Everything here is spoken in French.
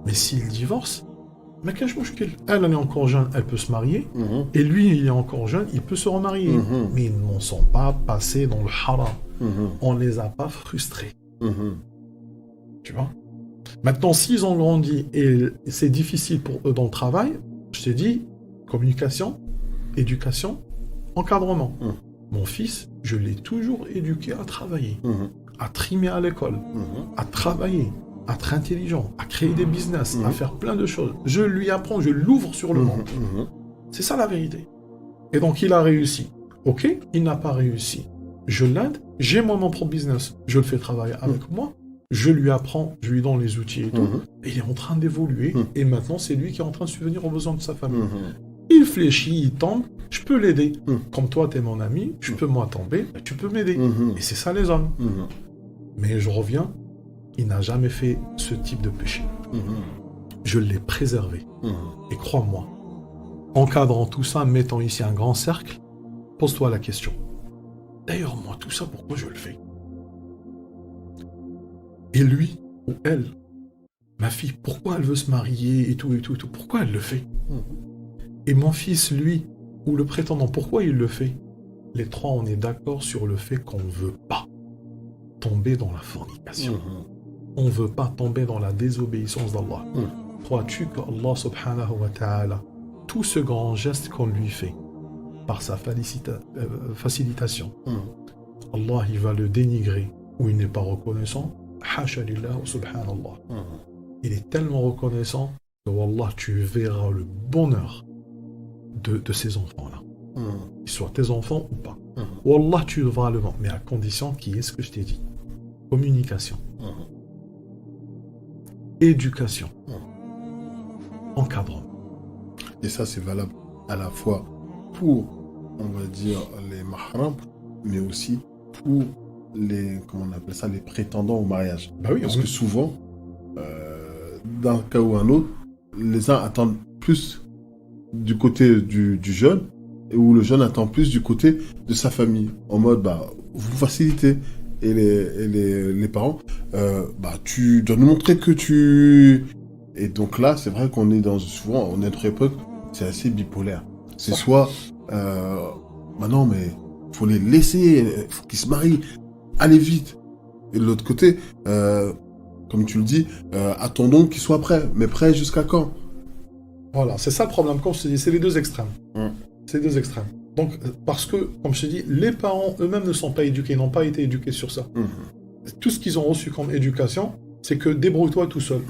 Mais s'il divorce, mais qu'est-ce que elle est encore jeune, elle peut se marier, Mhm. et lui, il est encore jeune, il peut se remarier. Mhm. Mais ils n'en sont pas passés dans le haram. Mhm. On les a pas frustrés, Mhm. tu vois. Maintenant, s'ils ont grandi et c'est difficile pour eux dans le travail, je t'ai dit, communication, éducation, encadrement. Mhm. Mon fils, je l'ai toujours éduqué à travailler, Mhm. à trimer à l'école, Mhm. à travailler, à être intelligent, à créer des business, à Mhm. faire plein de choses. Je lui apprends, je l'ouvre sur le monde. Mhm. C'est ça la vérité. Et donc il a réussi. Ok, il n'a pas réussi. Je l'aide, j'ai moi mon propre business, je le fais travailler avec moi, je lui apprends, je lui donne les outils et tout, et il est en train d'évoluer, et maintenant c'est lui qui est en train de subvenir aux besoins de sa famille. Mhm. Il fléchit, il tombe, je peux l'aider. Mhm. Comme toi, t'es mon ami, je peux moi tomber, tu peux m'aider. Mhm. Et c'est ça les hommes. Mhm. Mais je reviens, il n'a jamais fait ce type de péché. Mhm. Je l'ai préservé. Mhm. Et crois-moi, encadrant tout ça, mettant ici un grand cercle, pose-toi la question. D'ailleurs, moi, tout ça, pourquoi je le fais? Et lui, ou elle, ma fille, pourquoi elle veut se marier et tout, et tout, et tout? Pourquoi elle le fait? Et mon fils, lui, ou le prétendant, pourquoi il le fait? Les trois, on est d'accord sur le fait qu'on ne veut pas tomber dans la fornication. On ne veut pas tomber dans la désobéissance d'Allah. Crois-tu que Allah subhanahu wa ta'ala, tout ce grand geste qu'on lui fait, par sa facilitation, Allah il va le dénigrer ou il n'est pas reconnaissant? Hasha lillah wa subhanallah. Il est tellement reconnaissant que Wallah tu verras le bonheur de ces enfants-là. Qu'ils soient tes enfants ou pas. Wallah tu verras le bon, mais à condition qu'il y ait ce que je t'ai dit. Communication. Éducation. Encadrement. Et ça, c'est valable à la fois pour, on va dire, les mahrams, mais aussi pour les, comment on appelle ça, les prétendants au mariage. Bah oui, Parce que souvent, d'un cas ou un autre, les uns attendent plus du côté du jeune, ou le jeune attend plus du côté de sa famille. En mode, bah, vous facilitez. Et les parents, bah, tu dois nous montrer que tu... Et donc là, c'est vrai qu'on est dans... Souvent, en notre époque, c'est assez bipolaire. C'est soit... bah non, mais faut les laisser, faut qu'ils se marient. Allez vite. Et de l'autre côté, comme tu le dis, attendons qu'ils soient prêts. Mais prêts jusqu'à quand? Voilà, c'est ça le problème. Comme je te dis, c'est les deux extrêmes. C'est les deux extrêmes. Donc, parce que, comme je te dis, les parents eux-mêmes ne sont pas éduqués, n'ont pas été éduqués sur ça. Tout ce qu'ils ont reçu comme éducation, c'est que débrouille-toi tout seul.